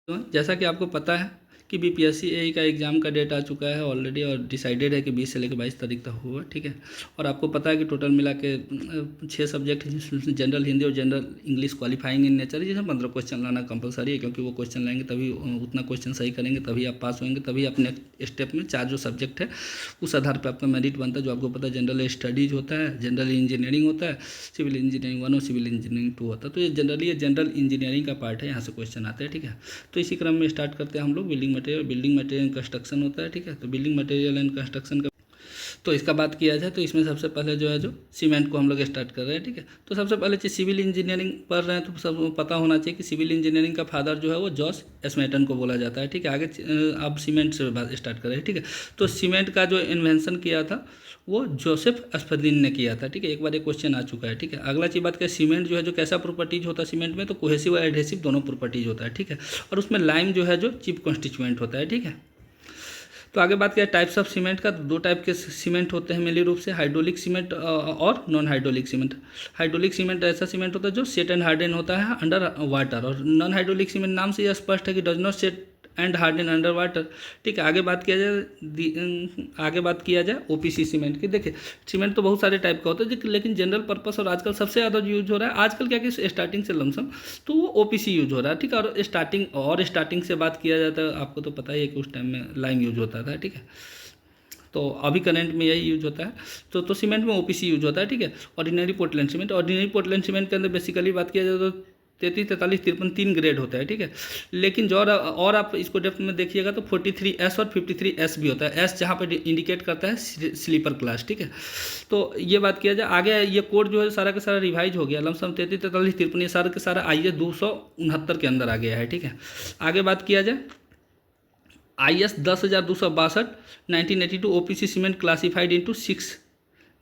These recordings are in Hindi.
तो जैसा कि आपको पता है कि बीपीएससी एई का एग्ज़ाम का डेट आ चुका है ऑलरेडी और डिसाइडेड है कि 20 से लेकर 22 तारीख तक होगा, ठीक है। और आपको पता है कि टोटल मिला के 6 सब्जेक्ट हैं, जनरल हिंदी और general English qualifying in nature, जिसमें 15 क्वेश्चन लाना कंपलसरी है, क्योंकि वो क्वेश्चन लाएंगे तभी, उतना क्वेश्चन सही करेंगे तभी आप पास होंगे, तभी अपने स्टेप में 4 जो सब्जेक्ट है उस आधार पर आपका मेरिट बनता है। जो आपको पता है जनरल स्टडीज होता है, जनरल इंजीनियरिंग होता है, सिविल इंजीनियरिंग 1 और सिविल इंजीनियरिंग 2 होता है। तो ये जनरल इंजीनियरिंग का पार्ट है, यहाँ से क्वेश्चन आते हैं, ठीक है। तो इसी क्रम में स्टार्ट करते हैं हम लोग। बिल्डिंग मटेरियल कंस्ट्रक्शन होता है, ठीक है। तो बिल्डिंग मटेरियल एंड कंस्ट्रक्शन का तो इसका बात किया जाए तो इसमें सबसे पहले जो है जो सीमेंट को हम लोग स्टार्ट कर रहे हैं, ठीक है। तो सबसे पहले चीज़ सिविल इंजीनियरिंग पढ़ रहे हैं तो सब पता होना चाहिए कि सिविल इंजीनियरिंग का फादर जो है वो जॉर्ज स्मेटन को बोला जाता है, ठीक है। आगे आप सीमेंट से बात स्टार्ट कर रहे हैं, ठीक है। तो सीमेंट का जो इन्वेंशन किया था वो जोसेफ स्फर्दिन ने किया था, ठीक है। एक बार एक क्वेश्चन आ चुका है, ठीक है। अगला चीज़ बात करें सीमेंट जो है जो कैसा प्रॉपर्टीज होता है सीमेंट में, तो कोहेसिव और एडहेसिव दोनों प्रॉपर्टीज होता है, ठीक है। और उसमें लाइम जो है जो चीफ कॉन्स्टिट्यूएंट होता है, ठीक है। तो आगे बात करें टाइप्स ऑफ सीमेंट का, तो 2 टाइप के सीमेंट होते हैं मेनली रूप से, हाइड्रोलिक सीमेंट और non hydraulic cement. Hydraulic cement ऐसा सीमेंट होता है जो सेट एंड हार्डन होता है अंडर वाटर, और नॉन हाइड्रोलिक सीमेंट नाम से यह स्पष्ट है कि does not set and harden under water, ठीक है। आगे बात किया जाए ओपीसी सीमेंट की। देखिए सीमेंट तो बहुत सारे टाइप का होता है, लेकिन जनरल पर्पस और आजकल सबसे ज़्यादा यूज हो रहा है, आजकल क्या कि स्टार्टिंग से लमसम तो वो ओपीसी यूज हो रहा है, ठीक है। और स्टार्टिंग से बात किया जाता है, आपको तो पता ही है कि उस टाइम में लाइम यूज होता था, ठीक है। तो अभी करंट में यही यूज होता है। तो सीमेंट में ओपीसी यूज होता है, ठीक है। ऑर्डिनरी पोर्टलैंड सीमेंट के अंदर बेसिकली बात किया जाए तो 33, 43, 53 3 ग्रेड होता है, ठीक है। लेकिन जो और आप इसको डेप्थ में देखिएगा तो 43S और 53S भी होता है। एस जहाँ पे इंडिकेट करता है स्लीपर क्लास, ठीक है। तो ये बात किया जाए आगे, ये कोड जो है सारा का सारा रिवाइज हो गया, लमसम 33, 43, 53 ये सारा का सारा IS 269 के अंदर आ गया है, ठीक है। आगे बात किया जाए IS 10,262 1982 OPC cement classified into 6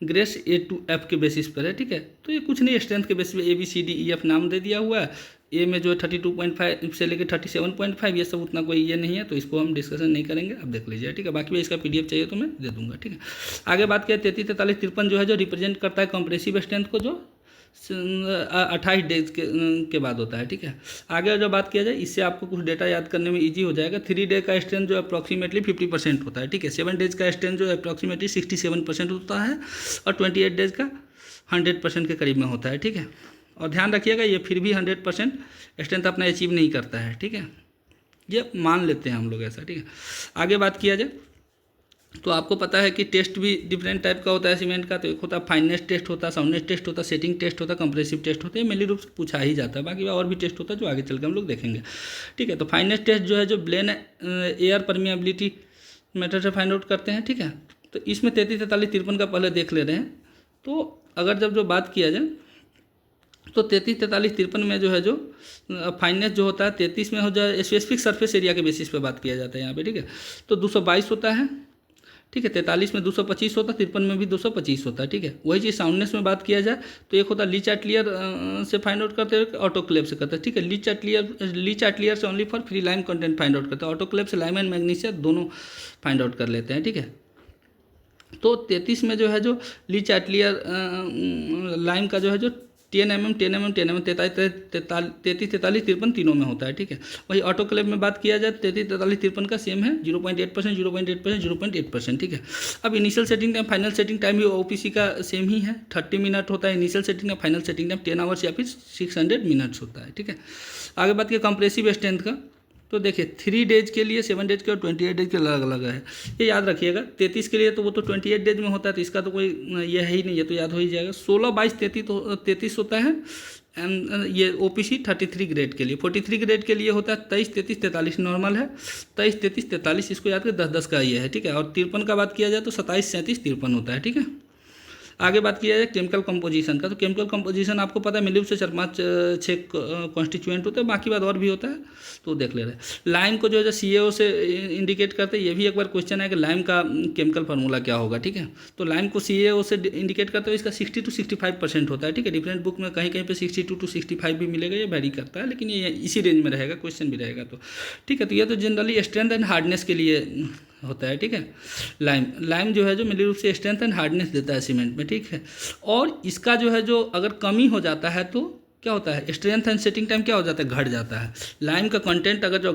grace A to F के बेसिस पर है, ठीक है। तो ये कुछ नहीं, स्ट्रेंथ के बेसिस पे ABCDEF नाम दे दिया हुआ है। ए में जो है 32.5 से लेकर 37.5, ये सब उतना कोई ये नहीं है, तो इसको हम डिस्कशन नहीं करेंगे, आप देख लीजिए, ठीक है। बाकी भी इसका PDF चाहिए तो मैं दे दूंगा, ठीक है। आगे बात किया 33, 43, 53 जो है जो रिप्रेजेंट करता है कंप्रेसिव स्ट्रेंथ को, जो 28 डेज के बाद होता है, ठीक है। आगे जो बात किया जाए इससे आपको कुछ डेटा याद करने में इजी हो जाएगा। 3 डे का स्ट्रेंथ जो अप्रॉक्सीमेटली 50% होता है, ठीक है। 7 डेज का स्ट्रेंथ जो अप्रॉक्सीमेटली 67% होता है, और 28 डेज का 100% के करीब में होता है, ठीक है। और ध्यान रखिएगा ये फिर भी 100% स्ट्रेंथ अपना अचीव नहीं करता है, ठीक है। ये मान लेते हैं हम लोग ऐसा, ठीक है। आगे बात किया जाए तो आपको पता है कि टेस्ट भी डिफरेंट टाइप का होता है सीमेंट का। तो एक होता है फाइननेस टेस्ट होता है, साउंडनेस टेस्ट होता है, सेटिंग टेस्ट होता है, कंप्रेसिव टेस्ट होता है, मेनली रूप से पूछा ही जाता है। बाकी और भी टेस्ट होता है जो आगे चल के हम लोग देखेंगे, ठीक है। तो फाइननेस टेस्ट जो है जो ब्लेन एयर परमिएबिलिटी मेथड से फाइंड आउट करते हैं, ठीक है। तो इसमें 33, 43, 53 का पहले देख ले रहे हैं। तो अगर जब जो बात किया जाए तो 33, 43, 53 में जो है जो फाइननेस जो होता है 33 में हो जाए स्पेसिफिक सरफेस एरिया के बेसिस पे बात किया जाता है यहाँ पे, ठीक है। तो 222 होता है, ठीक है। 43 में 225 होता है, 53 में भी 225 होता है, ठीक है। वही चीज़ साउंडनेस में बात किया जाए तो एक होता है लीच एटलियर से फाइंड आउट करते हैं, ऑटोक्लेव से करते हैं, ठीक है। लीच एटलियर से only for free lime content find out करते हैं, ऑटोक्लेव से लाइम एंड मैग्नीशिया दोनों फाइंड आउट कर लेते हैं, ठीक है। तो 33 में जो है जो लीच एटलियर लाइम का जो है जो 10 mm 10 mm 10 mm 33, 43, 53 तीनों में होता है, ठीक है। वही ऑटोक्लेव में बात किया जाए 33, 43, 53 का सेम है 0.8%, 0.8%, 0.8%, ठीक है। अब initial setting time final setting time भी ओपीसी का सेम ही है, 30 मिनट होता है initial setting time, final setting time 10 hours या फिर 600 मिनट्स होता है, ठीक है। आगे बात किया कंप्रेसिव स्ट्रेंथ का, तो देखिए 3 डेज के लिए 7 डेज के और 28 डेज के अलग अलग है, ये याद रखिएगा। 33 के लिए तो वो तो 28 डेज में होता है, तो इसका तो कोई ये है ही नहीं, ये तो याद हो ही जाएगा। 16, 22, 33 होता है ये ओपीसी 33 ग्रेड के लिए। 43 ग्रेड के लिए होता है 23, 33, 43 नॉर्मल है, 23, 33, 43 इसको याद कर 10-10 का ये है, ठीक है। और 53 का बात किया जाए तो 27, 37, 53 होता है, ठीक है। आगे बात किया जाए केमिकल कंपोजिशन का, तो केमिकल कंपोजिशन आपको पता है मिली से 4-5-6 कॉन्स्टिट्यूएंट होते हैं, बाकी बात और भी होता है तो देख ले रहे हैं। लाइम को जो है CaO से इंडिकेट करते हैं, ये भी एक बार क्वेश्चन है कि लाइम का केमिकल फार्मूला क्या होगा, ठीक है। तो लाइम को CaO से इंडिकेट करते हुए इसका 60 to 65% होता है, ठीक है। डिफरेंट बुक में कहीं कहीं पे 62 to 65 भी मिलेगा, ये वेरी करता है, लेकिन ये इसी रेंज में रहेगा, क्वेश्चन भी रहेगा तो ठीक है। तो ये तो जनरली स्ट्रेंथ एंड हार्डनेस के लिए होता है, ठीक है। लाइम जो है जो मिली रूप से स्ट्रेंथ एंड हार्डनेस देता है सीमेंट में, ठीक है। और इसका जो है जो अगर कमी हो जाता है तो क्या होता है, स्ट्रेंथ एंड सेटिंग टाइम क्या हो जाता है, घट जाता है। लाइम का कंटेंट अगर जो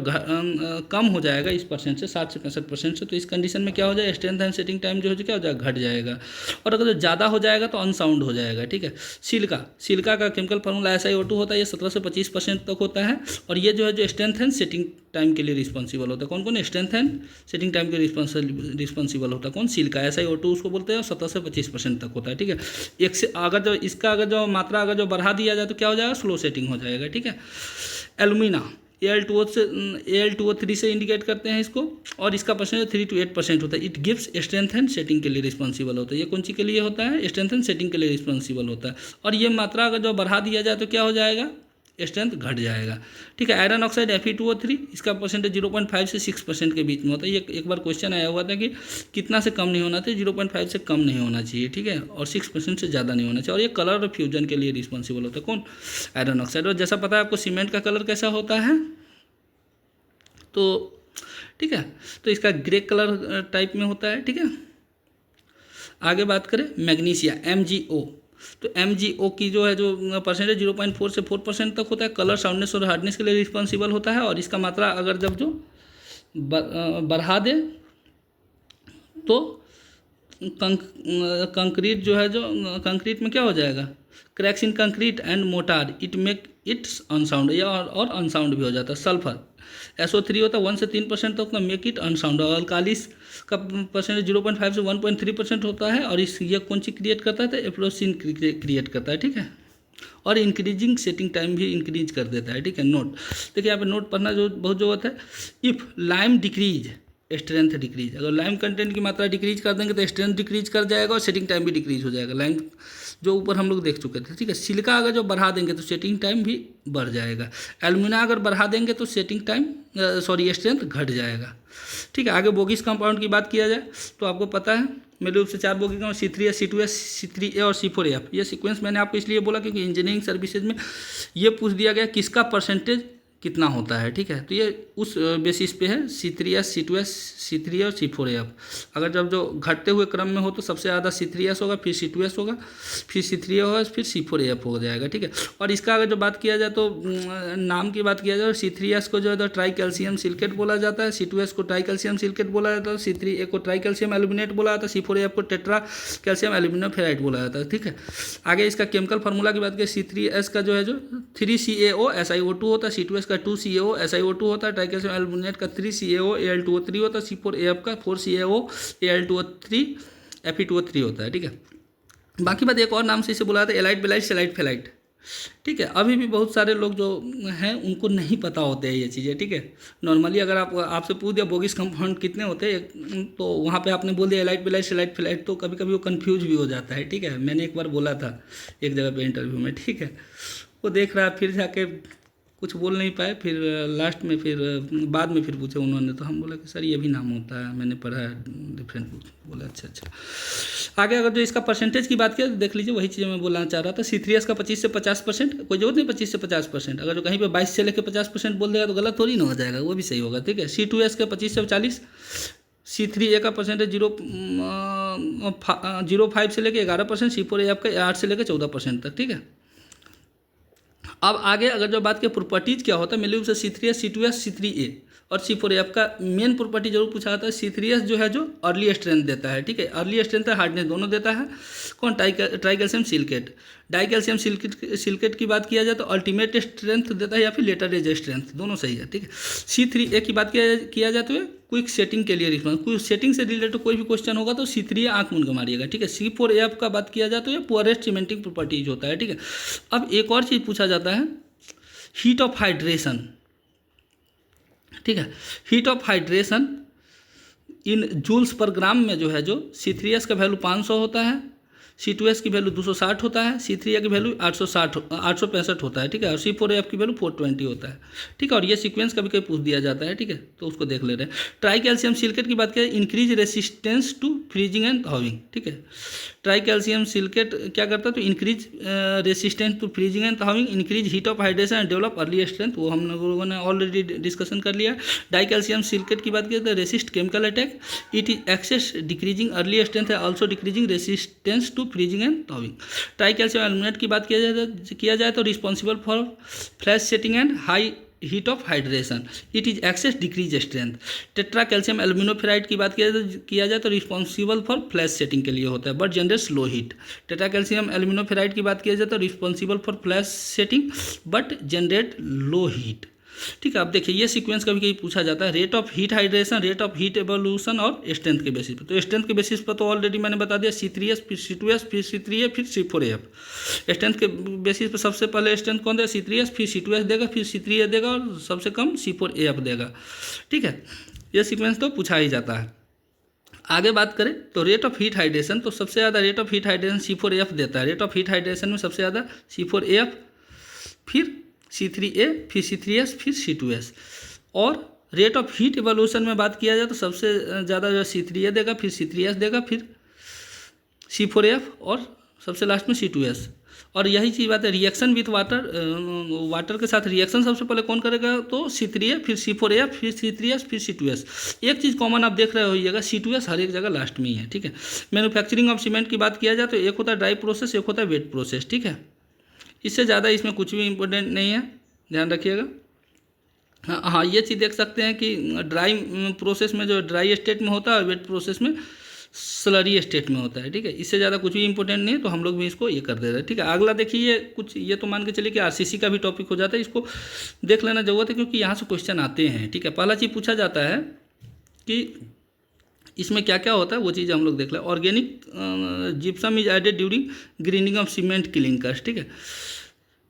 कम हो जाएगा इस परसेंट से 60 से 65% से, तो इस कंडीशन में क्या हो जाएगा, स्ट्रेंथ एंड सेटिंग टाइम जो है क्या हो जाएगा, घट जाएगा। और अगर जो ज़्यादा हो जाएगा तो अनसाउंड हो जाएगा, ठीक है। सिलिका का केमिकल फार्मूला SiO2 होता है, ये 17 से 25% तक होता है। और ये जो है जो स्ट्रेंथ एंड सेटिंग टाइम के लिए रिस्पॉन्सिबल होता है, कौन कौन, स्ट्रेंथ एंड सेटिंग टाइम के रिस्पॉन्सिबल होता है कौन, सिलिका, SiO2 उसको बोलते हैं, 17 से 25% तक होता है, ठीक है। एक से अगर जो मात्रा अगर जो बढ़ा दिया जाए तो क्या हो जाएगा, स्लो सेटिंग हो जाएगा, ठीक है। एल्यूमिना Al2O3 से इंडिकेट करते हैं इसको, और इसका परसेंटेज 3 to 8% होता है। It gives strength and setting के लिए रिस्पॉन्सिबल होता है। ये कौन सी के लिए होता है, स्ट्रेंथ एंड सेटिंग के लिए रिस्पॉन्सिबल होता है। और ये मात्रा अगर जो बढ़ा दिया जाए तो क्या हो जाएगा, स्ट्रेंथ घट जाएगा, ठीक है। आयरन ऑक्साइड Fe2O3, इसका परसेंटेज 0.5 से 6% के बीच में होता है। ये एक बार क्वेश्चन आया हुआ था कि कितना से कम नहीं होना चाहिए, 0.5 से कम नहीं होना चाहिए, ठीक है, और 6% से ज़्यादा नहीं होना चाहिए। और ये कलर फ्यूजन के लिए रिस्पॉन्सिबल होता है कौन, आयरन ऑक्साइड। और जैसा पता है आपको सीमेंट का कलर कैसा होता है, तो ठीक है, तो इसका ग्रे कलर टाइप में होता है, ठीक है। आगे बात करें मैग्नीशिया MgO, तो MgO की जो है जो परसेंटेज 0.4 से 4% तक होता है। कलर, साउंडनेस और हार्डनेस के लिए रिस्पॉन्सिबल होता है। और इसका मात्रा अगर जब जो बढ़ा दे तो कंक्रीट जो है जो कंक्रीट में क्या हो जाएगा, cracks in concrete and mortar, it make it's unsound, या और अनसाउंड भी हो जाता है। सल्फर SO3 होता है 1 से 3% तक, मेक इट अनसाउंड। और अल्कालिस का परसेंटेज 0.5 से 1.3% होता है। और ये कौन सी क्रिएट करता है, तो एफ्लोसिन क्रिएट करता है, ठीक है। और इंक्रीजिंग सेटिंग टाइम भी इंक्रीज कर देता है, ठीक है। नोट देखिए यहाँ पे नोट पढ़ना जो बहुत जरूरत है। If lime decrease strength decrease, अगर लाइम कंटेंट की मात्रा डिक्रीज कर देंगे तो स्ट्रेंथ डिक्रीज कर जाएगा और सेटिंग टाइम भी डिक्रीज हो जाएगा। लाइम जो ऊपर हम लोग देख चुके थे, ठीक है। सिलिका अगर जो बढ़ा देंगे तो सेटिंग टाइम भी बढ़ जाएगा। एल्यूमिना अगर बढ़ा देंगे तो सेटिंग टाइम स्ट्रेंथ घट जाएगा, ठीक है। आगे बोगिस कंपाउंड की बात किया जाए तो आपको पता है मेरे रूप से 4 बोगी का C3S, C2S, C3A और C4F। ये सीक्वेंस मैंने आपको इसलिए बोला क्योंकि इंजीनियरिंग सर्विसेज में ये पूछ दिया गया किसका परसेंटेज कितना होता है, ठीक है। तो ये उस बेसिस पे है C3S, C2S, C3A और C4F। अगर जब जो घटते हुए क्रम में हो तो सबसे ज़्यादा C3S होगा, फिर C2S होगा, फिर C3A होगा, फिर C4F हो जाएगा, ठीक है। और इसका अगर जो बात किया जाए तो नाम की बात किया जाए, C3S को जो है तो ट्राई कैल्शियम सिलिकेट बोला जाता है, C2S को ट्राई कैल्शियम सिलिकेट बोला जाता है, C3A को ट्राई कैल्शियम एल्यूमिनेट बोला जाता है, C4F को टेट्रा कैल्शियम एल्यूमिनियम फेराइट बोला जाता है, ठीक है। आगे इसका केमिकल फार्मूला की बात करें, C3S का जो है जो 3CaO SiO2 होता है, C2S का 2CaO SiO2 होता है, ट्राइकैल्शियम एल्यूमिनेट का 3CaO Al2O3 होता है, C4AF का 4CaO Al2O3 Fe2O3 होता है, ठीक है। बाकी बात एक और नाम से इसे बुलाया था एलाइट बेलाइट सेलाइट फेलाइट, ठीक है। अभी भी बहुत सारे लोग जो हैं उनको नहीं पता होते हैं ये चीज़ें, ठीक है। नॉर्मली अगर आपसे पूछ दिया बोगिस कंपाउंड कितने होते हैं तो वहाँ पे आपने बोल दिया एलाइट बेलाइट सेलाइट फेलाइट, तो कभी कभी वो कंफ्यूज भी हो जाता है, ठीक है। मैंने एक बार बोला था एक जगह पे इंटरव्यू में, ठीक है। वो देख रहा फिर जाके कुछ बोल नहीं पाए, फिर लास्ट में फिर बाद में फिर पूछे उन्होंने, तो हम बोला कि सर ये भी नाम होता है, मैंने पढ़ा है डिफरेंट बुक। बोला अच्छा। आगे अगर जो इसका परसेंटेज की बात किया तो देख लीजिए वही चीज़ मैं बोलना चाह रहा था। C3S का 25 से 50%, कोई जरूरत नहीं 25 से 50%। अगर जो कहीं पे 22 से लेकर 50% बोल देगा तो गलत थोड़ी ना हो जाएगा, वो भी सही होगा, ठीक है। C2S का 25 से 40, C3A का परसेंटेज 0.05 से लेकर 11%, C4AF का 8 से लेकर 14% तक, ठीक है। अब आगे अगर जो बात की प्रॉपर्टीज़ क्या होता है, मेरे से C3S, C2S, C3A और C4F का मेन प्रॉपर्टी जरूर पूछा जाता है। C3S जो है जो अर्ली स्ट्रेंथ देता है, ठीक है। अर्ली स्ट्रेंथ और हार्डनेस दोनों देता है कौन, ट्राइकैल्शियम सिलिकेट। डाइकैल्शियम सिलिकेट की बात किया जाए तो अल्टीमेट स्ट्रेंथ देता है या फिर लेटर एज स्ट्रेंथ, दोनों सही है, ठीक है। C3A की बात किया जाए तो क्विक सेटिंग के लिए रिस्पॉन्स, क्विक सेटिंग से रिलेटेड कोई भी क्वेश्चन होगा तो C3A आंख मूंद के मारिएगा, ठीक है। C4AF का बात किया जाए तो ये पुअरेस्ट सीमेंटिंग प्रॉपर्टीज होता है, ठीक है। अब एक और चीज़ पूछा जाता है हीट ऑफ हाइड्रेशन, ठीक है। Heat of hydration in joules per gram में जो है जो C3S का वैल्यू 500 होता है, C2S की वैल्यू 260 होता है, C3A की वैल्यू 865 होता है, ठीक है। और C4AF की वैल्यू 420 होता है, ठीक है। और ये सीक्वेंस कभी कभी पूछ दिया जाता है, ठीक है, तो उसको देख ले रहे हैं। ट्राई कैल्शियम सिलिकेट की बात करें, increase resistance to freezing and thawing, ठीक है। ट्राई कैल्शियम सिलिकेट क्या करता है, तो increase resistance to freezing and thawing, increase heat of hydration and develop early strength, वो हम लोगों ने ऑलरेडी डिस्कशन कर लिया। डाई कैल्शियम सिलिकेट की बात करें तो resist chemical attack, it is excess decreasing early strength है, also decreasing resistance to freezing and thawing. Tri calcium aluminate की बात किया जाए तो responsible for flash setting and high heat of hydration, it is excess decrease strength. Tetra calcium aluminoferrite की बात किया जाए तो रिस्पॉन्सिबल फॉर फ्लैश सेटिंग के लिए होता है but generates low heat. Tetra calcium aluminoferrite की बात किया जाए तो responsible for flash setting but generate low heat. ठीक है, अब देखिए ये सीक्वेंस कभी कभी पूछा जाता है, rate of heat hydration, rate of heat evolution और स्ट्रेंथ के बेसिस पर। तो स्ट्रेंथ के बेसिस पर तो ऑलरेडी मैंने बता दिया C3S, फिर C2S, फिर C3A, फिर C4AF। स्ट्रेंथ के बेसिस पर सबसे पहले स्ट्रेंथ कौन देगा? C3S, फिर C2S देगा, फिर C3A देगा और सबसे कम C4AF देगा। ठीक है, ये सीक्वेंस तो पूछा ही जाता है। आगे बात करें तो रेट ऑफ हीट हाइड्रेशन, तो सबसे ज़्यादा rate of heat hydration C4AF देता है। रेट ऑफ हीट हाइड्रेशन में सबसे ज़्यादा C4AF, फिर C3A, फिर C3S, फिर C2S। और रेट ऑफ हीट एवोल्यूशन में बात किया जाए तो सबसे ज़्यादा जो C3A देगा, फिर C3S देगा, फिर C4AF और सबसे लास्ट में C2S। और यही चीज़ बात है रिएक्शन विथ वाटर, वाटर के साथ रिएक्शन सबसे पहले कौन करेगा? तो C3A, फिर C4AF, फिर C3S, फिर C2S। एक चीज़ कॉमन आप देख रहे होइएगा, C2S हर एक जगह लास्ट में ही है। ठीक है, मैन्युफैक्चरिंग ऑफ सीमेंट की बात किया जाए तो एक होता है ड्राई प्रोसेस, एक होता है वेट प्रोसेस। ठीक है, इससे ज़्यादा इसमें कुछ भी इम्पोर्टेंट नहीं है, ध्यान रखिएगा। हाँ, ये चीज़ देख सकते हैं कि ड्राई प्रोसेस में जो ड्राई स्टेट में होता है, वेट प्रोसेस में स्लरी स्टेट में होता है। ठीक है, इससे ज़्यादा कुछ भी इंपॉर्टेंट नहीं है, तो हम लोग भी इसको ये कर दे रहे हैं। ठीक है, अगला देखिए ये कुछ ये तो मान के चलिए कि आरसीसी का भी टॉपिक हो जाता है, इसको देख लेना जरूरत है क्योंकि यहाँ से क्वेश्चन आते हैं। ठीक है, पहला चीज़ पूछा जाता है कि इसमें क्या क्या होता है, वो चीज़ हम लोग देख लें। Organic gypsum is added during grinding of cement clinkers. ठीक है,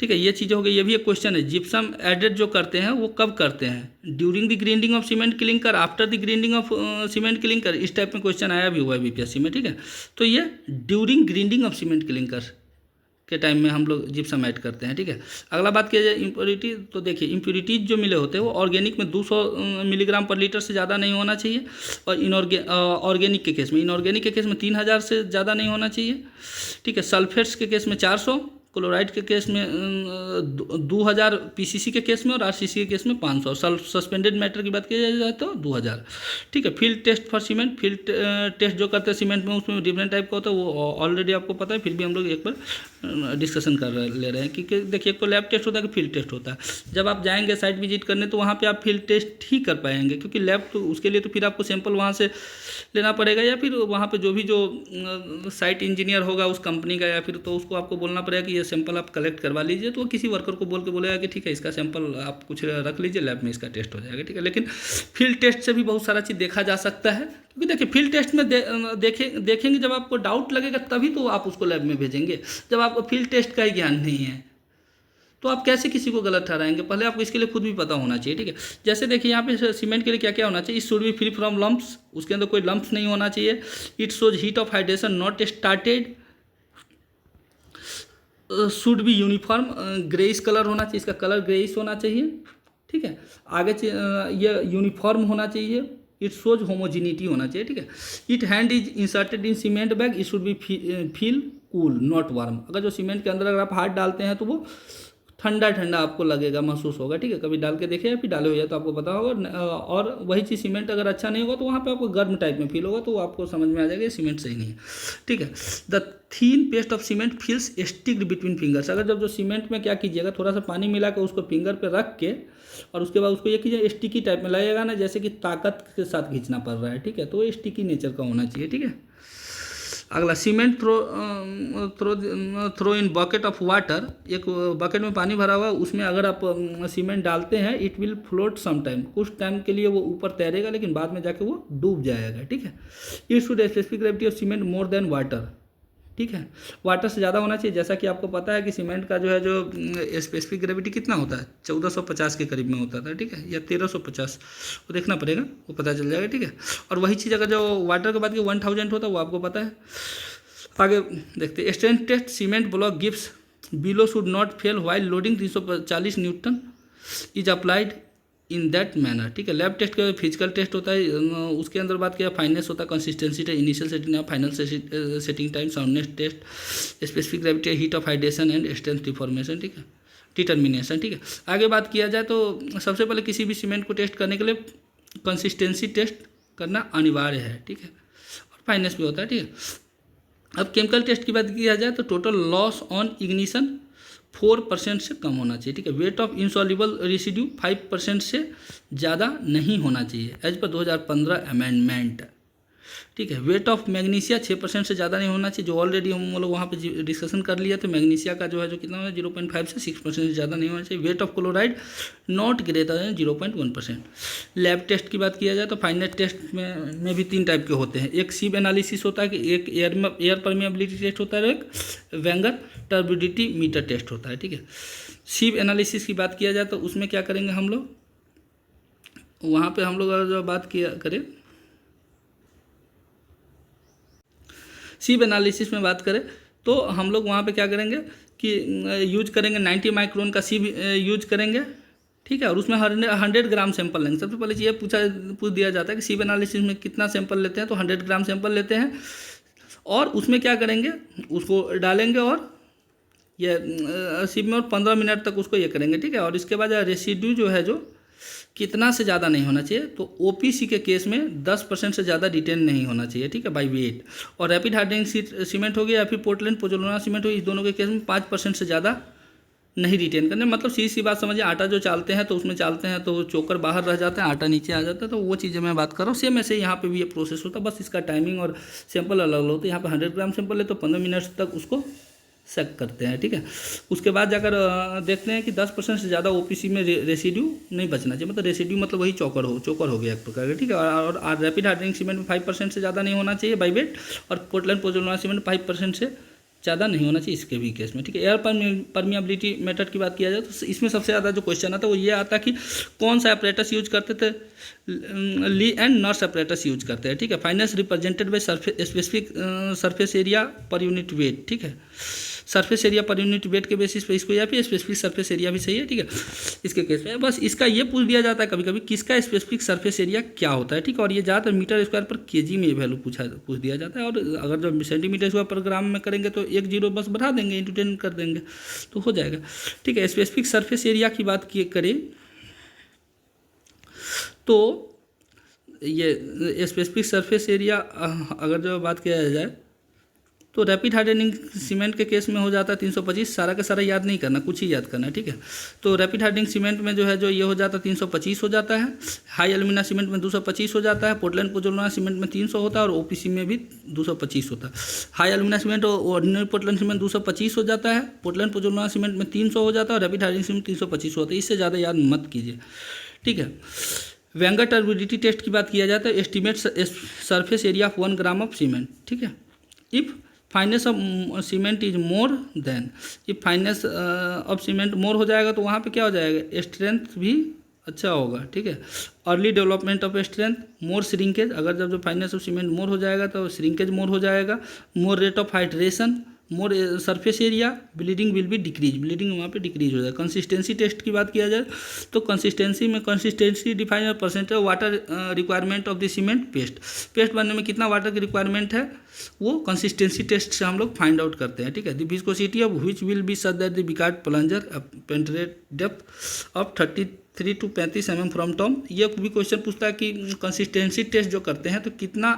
ठीक है, ये चीज़ हो गई। ये भी एक क्वेश्चन है, जिप्सम एडेड जो करते हैं वो कब करते हैं? During the grinding of cement clinker, after the grinding of cement clinker. इस टाइप में क्वेश्चन आया भी हुआ है बीपीएससी में। ठीक है, तो ये during grinding of cement clinker के टाइम में हम लोग जिप्सम ऐड करते हैं। ठीक है, अगला बात किया जाए इम्प्योरिटी, तो देखिए इम्प्योरिटीज जो मिले होते हैं वो ऑर्गेनिक में 200 मिलीग्राम पर लीटर से ज़्यादा नहीं होना चाहिए, और ऑर्गेनिक के केस में, इनऑर्गेनिक के केस में 3000 से ज़्यादा नहीं होना चाहिए। ठीक है, सल्फेट्स के केस में 400, क्लोराइड के केस में 2000, पीसीसी के केस में और आरसीसी के केस में 500, सस्पेंडेड मैटर की बात की जाए तो 2000। ठीक है, field test for cement, field test जो करते हैं सीमेंट में उसमें डिफरेंट टाइप का होता है, वो ऑलरेडी आपको पता है, फिर भी हम लोग एक बार डिस्कशन ले रहे हैं क्योंकि देखिए एक तो लैब टेस्ट होता है कि फील्ड टेस्ट होता है। जब आप जाएंगे साइट विजिट करने तो वहाँ पर आप फील्ड टेस्ट ही कर पाएंगे क्योंकि लैब तो उसके लिए तो फिर आपको सैंपल वहाँ से लेना पड़ेगा, या फिर वहाँ पे जो भी जो साइट इंजीनियर होगा उस कंपनी का, या फिर तो उसको आपको बोलना पड़ेगा कि ये सैंपल आप कलेक्ट करवा लीजिए, तो वो किसी वर्कर को बोल के बोलेगा कि ठीक है इसका सैंपल आप कुछ रख लीजिए, लैब में इसका टेस्ट हो जाएगा। ठीक है, लेकिन फील्ड टेस्ट से भी बहुत सारा चीज़ देखा जा सकता है क्योंकि देखिए फील्ड टेस्ट में देखेंगे जब आपको डाउट लगेगा तभी तो आप उसको लैब में भेजेंगे। जब आपको फील्ड टेस्ट का ही ज्ञान नहीं है तो आप कैसे किसी को गलत ठहराएंगे? पहले आपको इसके लिए खुद भी पता होना चाहिए। ठीक है, जैसे देखिए यहाँ पे सीमेंट के लिए क्या क्या होना चाहिए, it should be free from lumps, उसके अंदर कोई लम्प्स नहीं होना चाहिए। It shows heat of hydration not started, should be uniform greyish colour होना चाहिए, इसका कलर ग्रेइश होना चाहिए। ठीक है, आगे ये यूनिफॉर्म होना चाहिए। इट शोज होमोजिनिटी होना चाहिए। ठीक है, it hand is inserted in cement bag, it should be feel cool not warm. अगर जो सीमेंट के अंदर अगर आप हाथ डालते हैं तो वो ठंडा ठंडा आपको लगेगा, महसूस होगा। ठीक है, कभी डाल के देखे या फिर डाले हो जाए तो आपको पता होगा। और वही चीज़ सीमेंट अगर अच्छा नहीं होगा तो वहाँ पे आपको गर्म टाइप में फील होगा, तो आपको समझ में आ जाएगा ये सीमेंट सही नहीं है। ठीक है, the thin paste of cement feels sticked between fingers. अगर जब जो सीमेंट में क्या कीजिएगा, थोड़ा सा पानी मिला के उसको फिंगर पे रख के और उसके बाद उसको ये कीजिए स्टिकी टाइप में लगेगा ना, जैसे कि ताकत के साथ खींचना पड़ रहा है। ठीक है, तो स्टिकी नेचर का होना चाहिए। ठीक है, अगला cement throw in bucket of water, एक बकेट में पानी भरा हुआ है, उसमें अगर आप सीमेंट डालते हैं it will float some time, कुछ टाइम के लिए वो ऊपर तैरेगा लेकिन बाद में जाके वो डूब जाएगा। ठीक है, it should specific gravity of cement more than water. ठीक है, वाटर से ज़्यादा होना चाहिए। जैसा कि आपको पता है कि सीमेंट का जो है जो स्पेसिफिक ग्रेविटी कितना होता है, 1450 के करीब में होता था। ठीक है, या 1350, वो देखना पड़ेगा, वो पता चल जाएगा। ठीक है, और वही चीज़ अगर जो वाटर के बाद 1000 होता है वो आपको पता है। आगे देखते हैं strength test, cement block gives below should not fail while loading 340 newton is applied in that manner. ठीक है, लैब टेस्ट का फिजिकल टेस्ट होता है, उसके अंदर बात किया फाइनेंस होता है, consistency test, initial setting time, final setting time, soundness test, specific gravity, heat of hydration and strength deformation. ठीक है, डिटर्मिनेशन। ठीक है, आगे बात किया जाए तो सबसे पहले किसी भी सीमेंट को टेस्ट करने के लिए कंसिस्टेंसी टेस्ट करना अनिवार्य है। ठीक है, और फाइनेंस भी होता है। ठीक है, अब केमिकल टेस्ट की बात किया जाए तो टोटल लॉस ऑन इग्निशन 4% से कम होना चाहिए, ठीक है। वेट ऑफ इंसॉल्युबल रेसिड्यू 5% से ज़्यादा नहीं होना चाहिए एज पर 2015 अमेंडमेंट, ठीक है। वेट ऑफ मैग्नीशिया 6% से ज़्यादा नहीं होना चाहिए, जो ऑलरेडी हम लोग वहाँ पे डिस्कशन कर लिया, तो मैग्नीशिया का जो है जो कितना है 0.5 से 6% से ज़्यादा नहीं होना चाहिए। Weight of chloride not greater than 0.1%। Lab test की बात किया जाए तो फाइनेट टेस्ट में भी 3 टाइप के होते हैं। एक सीब एनालिसिस होता है कि एक एयर परमिएबिलिटी टेस्ट होता है, एक वेंगर टर्बिडिटी मीटर टेस्ट होता है, ठीक है। सीब एनालिसिस की बात किया जाए तो उसमें क्या करेंगे हम लोग, वहाँ पर हम लोग अगर जो बात किया करें सीब एनालिसिस में बात करें तो हम लोग वहाँ पे क्या करेंगे कि यूज करेंगे 90 माइक्रोन का सीब यूज करेंगे, ठीक है। और उसमें 100 ग्राम सैंपल लेंगे। सबसे पहले ये पूछ दिया जाता है कि सीब एनालिसिस में कितना सैंपल लेते हैं, तो 100 ग्राम सैंपल लेते हैं और उसमें क्या करेंगे, उसको डालेंगे और ये सीब में और 15 मिनट तक उसको ये करेंगे, ठीक है। और इसके बाद रेसिड्यू जो है जो कितना से ज़्यादा नहीं होना चाहिए, तो ओपीसी के केस में 10% से ज़्यादा डिटेन नहीं होना चाहिए, ठीक है, बाई वेट। और रैपिड हार्डनिंग सीमेंट हो गया या फिर पोर्टलैंड पोजोलाना सीमेंट हो गया, इस दोनों के केस में 5% से ज़्यादा नहीं रिटेन करने। मतलब सीधी बात समझिए, आटा जो चालते हैं तो उसमें चालते हैं तो चोकर बाहर रह जाता है, आटा नीचे आ जाता है, तो वो चीज़ें मैं बात कर रहा हूँ। सेम ऐसे यहाँ पे भी ये प्रोसेस होता है, बस इसका टाइमिंग और सैंपल अलग अलग होता है। यहाँ पे 100 ग्राम सैंपल है तो 15 मिनट तक उसको सेक करते हैं, ठीक है। उसके बाद जाकर देखते हैं कि 10% से ज़्यादा ओपीसी में रेसिड्यू नहीं बचना चाहिए, मतलब रेसिड्यू मतलब वही चोकर हो गया एक प्रकार का, ठीक है। और रैपिड हार्डनिंग सीमेंट में 5% से ज़्यादा नहीं होना चाहिए बाई वेट, और पोर्टलैंड पोजोलाना सीमेंट 5% से ज़्यादा नहीं होना चाहिए इसके भी केस में, ठीक है। एयर परमिएबिलिटी मेथड की बात किया जाए तो इसमें सबसे ज़्यादा जो क्वेश्चन आता है वो ये आता कि कौन सा अपरेटस यूज करते थे, ली एंड नर्स अपरेटस यूज करते हैं, ठीक है। Finance represented by specific surface area per unit weight, ठीक है। Surface area per unit weight के बेसिस पे इसको, या फिर स्पेसिफिक सरफेस एरिया भी सही है, ठीक है। इसके केस में बस इसका ये पूछ दिया जाता है कभी कभी किसका स्पेसिफिक सरफेस एरिया क्या होता है, ठीक है। और ये ज़्यादातर मीटर स्क्वायर पर केजी में वैल्यू पूछ दिया जाता है, और अगर जब सेंटीमीटर स्क्वायर पर ग्राम में करेंगे तो 1 0 बस बढ़ा देंगे, इंटू 10 कर देंगे तो हो जाएगा, ठीक है। स्पेसिफिक सरफेस एरिया की बात करें तो ये स्पेसिफिक सरफेस एरिया अगर जो बात किया जाए तो रैपिड हार्डनिंग सीमेंट के केस में हो जाता है 325, सारा का सारा याद नहीं करना, कुछ ही याद करना है, ठीक है। तो रैपिड हार्डनिंग सीमेंट में जो है जो ये हो जाता है 325 हो जाता है, हाई एल्यूमिना सीमेंट में 225 हो जाता है, पोर्टलैंड पोजोलाना सीमेंट में 300 होता है, और ओपीसी में भी 225 होता है। हाई एल्यूमिना सीमेंट और ऑर्डिनरी पोर्टलैंड सीमेंट 225 हो जाता है, पोर्टलैंड पोजोलाना सीमेंट में 300 हो जाता है, और रैपिड हार्डनिंग सीमेंट 325 होता है। इससे ज़्यादा याद मत कीजिए, ठीक है। वेंगर टर्बिडिटी टेस्ट की बात किया जाता है, estimate surface area of 1 gram of cement, ठीक है। If fineness of cement is more than, if fineness of cement more हो जाएगा तो वहाँ पे क्या हो जाएगा, स्ट्रेंथ भी अच्छा होगा, ठीक है। Early development of strength, more shrinkage, अगर जब जो फाइनेस ऑफ सीमेंट मोर हो जाएगा तो श्रिंकेज मोर हो जाएगा, more rate of hydration, more surface area, bleeding will be decrease, bleeding वहाँ पे डिक्रीज हो जाए। कंसिस्टेंसी टेस्ट की बात किया जाए तो consistency define percentage water requirement of the cement paste बनने में कितना वाटर की रिक्वायरमेंट है वो कंसिस्टेंसी टेस्ट से हम लोग फाइंड आउट करते हैं, ठीक है। The viscosity of which will be such that the Vicat plunger penetrate depth of 33 to 35 mm from top. ये भी क्वेश्चन पूछता है कि कंसिस्टेंसी टेस्ट जो करते हैं तो कितना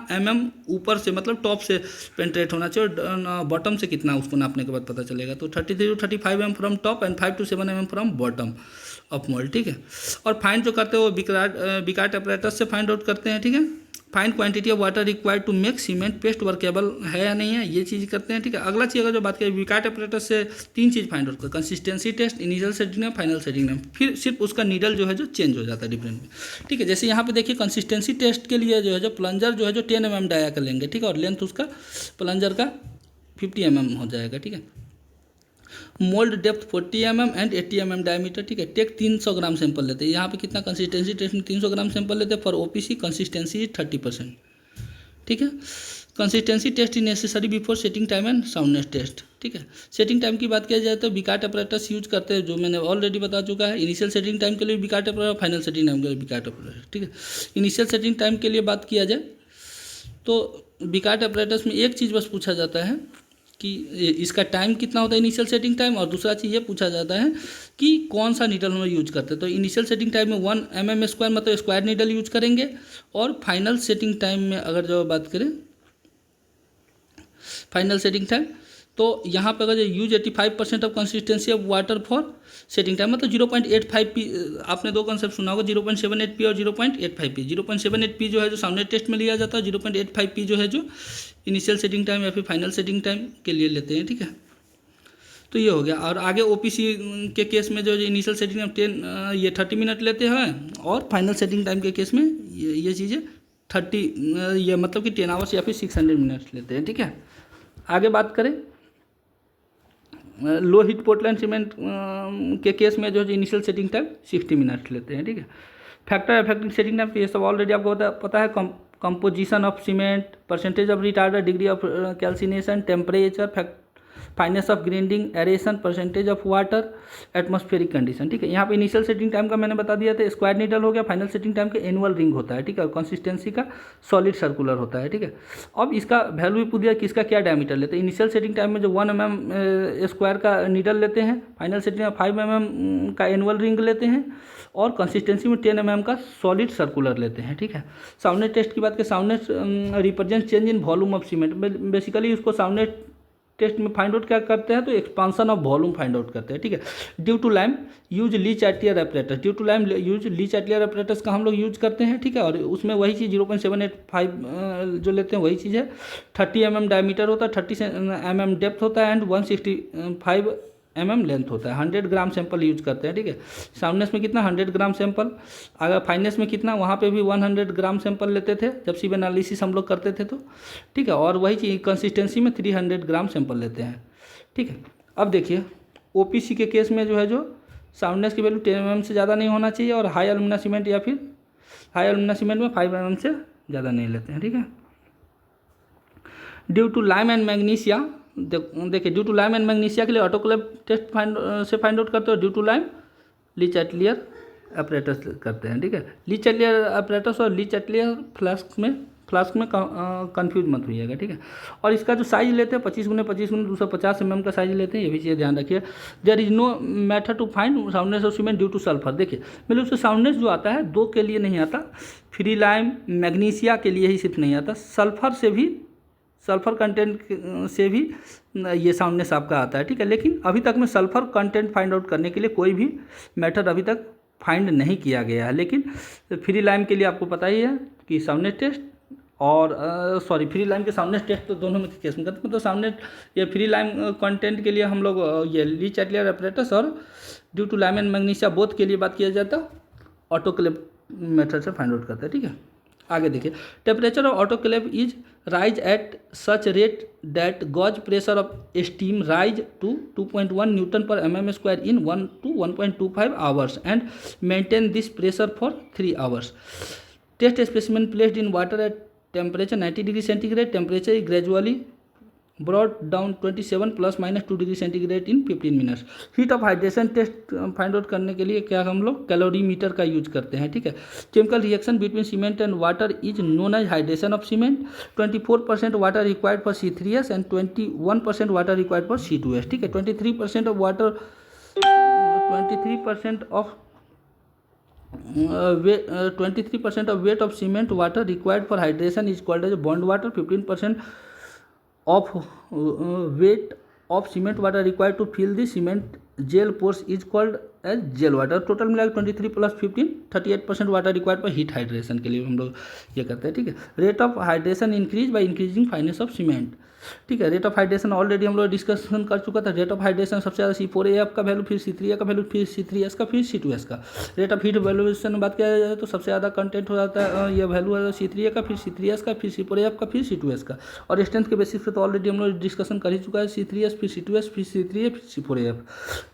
ऊपर से मतलब टॉप से पेनिट्रेट होना चाहिए और बॉटम से कितना, उसको नापने के बाद पता चलेगा। तो 33 to 35 mm from top and 5 to 7 mm from bottom of mould, ठीक है। और फाइंड जो करते हैं वो बिकार्ड अपरेटस से फाइंड आउट करते हैं, ठीक है। Find quantity of water required to make cement paste workable है या नहीं है, ये चीज़ करते हैं, ठीक है। अगला चीज़ अगर जो बात करें बिकार्ड अपरेटस से 3 चीज़ फाइंड आउट कर, consistency test, initial setting, final setting, फिर सिर्फ उसका नीडल जो है जो चेंज हो जाता है डिफरेंट में, ठीक है। जैसे यहाँ पे देखिए कंसिस्टेंसी टेस्ट के लिए जो है जो प्लंजर जो है जो 10 mm डाया कर लेंगे, ठीक है, और लेंथ उसका प्लंजर का 50 mm हो जाएगा, ठीक है। Mould depth 40 mm and 80 mm diameter, ठीक है। टेक 300 ग्राम सैंपल लेते हैं, यहाँ पे कितना कंसिस्टेंसी टेस्ट में 300 ग्राम सैंपल लेते हैं। फॉर ओपीसी कंसिस्टेंसी 30%, ठीक है। Consistency test is necessary before setting time and soundness test, ठीक है। सेटिंग टाइम की बात किया जाए तो बिकार्ड अपरेटस यूज करते हैं, जो मैंने ऑलरेडी बता चुका है। इनिशियल सेटिंग टाइम के लिए बिकार्ड अपरेटस, फाइनल सेटिंग टाइम के लिए बिकार्ड अपरेटस, ठीक है। इनिशियल सेटिंग टाइम के लिए बात किया जाए तो बिकार्ड अपरेटस में एक चीज़ बस पूछा जाता है कि इसका टाइम कितना होता है इनिशियल सेटिंग टाइम, और दूसरा चीज़ ये पूछा जाता है कि कौन सा नीडल हम यूज करते हैं। तो इनिशियल सेटिंग टाइम में 1 mm स्क्वायर मतलब स्क्वायर नीडल यूज करेंगे, और फाइनल सेटिंग टाइम में अगर जो बात करें फाइनल सेटिंग टाइम। तो यहाँ पर अगर use 85% of consistency of water for setting time, मतलब 0.85 पी। आपने दो कंसेप्ट सुना होगा, 0.78 पी और 0.85 पी। 0.78 पी जो है जो सामने टेस्ट में लिया जाता है, 0.85 पी जो है जो इनिशियल सेटिंग टाइम या फिर फाइनल सेटिंग टाइम के लिए लेते हैं, ठीक है। तो ये हो गया। और आगे ओपीसी के केस में जो इनिशियल सेटिंग टाइम 30 मिनट लेते हैं, और फाइनल सेटिंग टाइम के केस में ये चीज़ें 30 ये मतलब कि 10 आवर्स या फिर 600 मिनट्स लेते हैं, ठीक है। आगे बात करें लो हीट पोर्टलैंड सीमेंट के केस में जो है इनिशियल सेटिंग टाइम 60 मिनट्स लेते हैं, ठीक है। फैक्टर अफेक्टिंग सेटिंग टाइम, ये सब ऑलरेडी आपको पता है। Composition of cement, percentage of retarder, degree of calcination, temperature, finance of grinding, aeration, percentage of water, atmospheric condition, ठीक है। यहाँ पे इनिशियल सेटिंग टाइम का मैंने बता दिया था, स्क्वायर नीडल हो गया। फाइनल सेटिंग टाइम का एनुअल रिंग होता है, ठीक है। कंसिस्टेंसी का सॉलिड सर्कुलर होता है, ठीक है। अब इसका वैल्यू भी पूछ दिया कि इसका क्या डायमीटर लेते हैं। इनिशियल सेटिंग टाइम में जो 1 mm स्क्वायर का नीडल लेते हैं, फाइनल सेटिंग में 5 mm का एनुअल रिंग लेते हैं, और कंसिस्टेंसी में 10 mm का सॉलिड सर्कुलर लेते हैं, ठीक है। साउंडनेस टेस्ट की बात करें, soundness represent change in volume of cement. Basically उसको साउंडनेस टेस्ट में फाइंड आउट क्या करते हैं, तो expansion of volume find out करते हैं, ठीक है। Due to lime use Le Chatelier apparatus, due to lime use Le Chatelier apparatus का हम लोग यूज करते हैं, ठीक है। और उसमें वही चीज़ 0.785 जो लेते हैं वही चीज़ है। 30 mm डायमीटर होता है, 30 mm डेप्थ होता है, एंड 165 mm लेंथ होता है। 100 ग्राम सैंपल यूज करते हैं, ठीक है। साउंडनेस में कितना 100 ग्राम सैंपल। अगर फाइननेस में कितना, वहाँ पे भी 100 ग्राम सैंपल लेते थे जब सीब एनालिसिस हम लोग करते थे, तो ठीक है। और वही चीज़ कंसिस्टेंसी में 300 ग्राम सैंपल लेते हैं, ठीक है। अब देखिए ओपीसी के केस में जो है जो साउंडनेस की वैल्यू 10 mm से ज़्यादा नहीं होना चाहिए, और हाई एल्यूमिना सीमेंट या फिर हाई एल्यूमिना सीमेंट में 5 mm से ज़्यादा नहीं लेते हैं, ठीक है। Due to lime and magnesia, देखिए due to lime and magnesia के लिए ऑटोक्लेव टेस्ट फाइंड आउट करते हो। Due to lime Le Chatelier apparatus करते हैं, ठीक है। ली चैटलियर अपरेटस और ली चैटलियर फ्लास्क में कंफ्यूज मत होइएगा, ठीक है। और इसका जो साइज लेते हैं 25 × 25 × 250 mm का साइज लेते हैं, ये भी चीज़ ध्यान रखिए। There is no method to find soundness of cement due to sulphur. देखिए मतलब उससे साउंडनेस जो आता है दो के लिए नहीं आता, फ्री लाइम मैग्नीशिया के लिए ही सिर्फ नहीं आता, सल्फर कंटेंट से भी ये साउंडनेस आपका आता है, ठीक है। लेकिन अभी तक में सल्फर कंटेंट फाइंड आउट करने के लिए कोई भी मेथड अभी तक फाइंड नहीं किया गया है। लेकिन फ्री लाइम के लिए आपको पता ही है कि साउंडनेस टेस्ट और फ्री लाइम के साउंडनेस टेस्ट तो दोनों में केस में करते हैं। तो साउंडनेस ये फ्री लाइम कंटेंट के लिए हम लोग ये ली चैटलियर अपरेटस और due to lime and magnesia both के लिए बात किया जाता है, ऑटोक्लेव मेथड से फाइंड आउट करते हैं, ठीक है। आगे देखिए temperature of autoclave is raise at such rate that gauge pressure of steam raise to 2.1 newton पर mm² in 1 to 1.25 hours and maintain this pressure for 3 hours. Test specimen placed in water at temperature 90 degree centigrade, temperature is gradually brought down 27 ± 2 degree centigrade in 15 minutes. Heat of hydration test find out करने के लिए क्या हम लोग कैलोरीमीटर का यूज करते हैं, ठीक है। Chemical reaction between cement and water is known as hydration of cement. 24% water required for C3S and 21% water required for C2S, ठीक है। 23% of water 23% of weight of cement water required for hydration is called as bond water. 15% of weight of cement water required to fill the cement gel pores is called as gel water. Total मिला 23 + 15 38% वाटर रिक्वायर्ड पर हीट हाइड्रेशन के लिए हम लोग ये करते हैं, ठीक है। Rate of hydration increase by increasing finance of cement, ठीक है। रेट ऑफ हाइड्रेशन ऑलरेडी हम लोग डिस्कशन कर चुका था। रेट ऑफ हाइड्रेशन सबसे ज़्यादा C4AF का वैल्यू, फिर C3A का वैल्यू, फिर C3S का, फिर C2S का। रेट ऑफ हीट वैल्यूएशन में बात किया जाए तो सबसे ज़्यादा कंटेंट हो जाता है ये वैल्यू है C3A का, फिर C3S का, फिर C4AF का, फिर C2S का। और स्ट्रेंथ के बेसिस पे तो ऑलरेडी हम लोग डिस्कशन कर ही चुका है। C3S, फिर C2S, फिर C3A, फिर C4AF।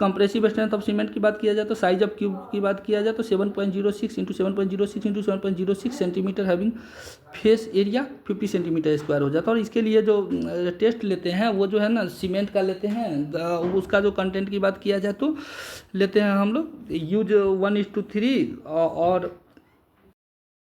Compressive strength of cement की बात किया जाए तो साइज ऑफ क्यूब की बात किया जाए तो 7.06 × 7.06 × 7.06 सेंटीमीटर हैविंग फेस एरिया 50 सेंटीमीटर² हो जाता है। और इसके लिए जो टेस्ट लेते हैं वो जो है ना सीमेंट का लेते हैं, उसका जो कंटेंट की बात किया जाए तो लेते हैं हम लोग यूज 1:3 और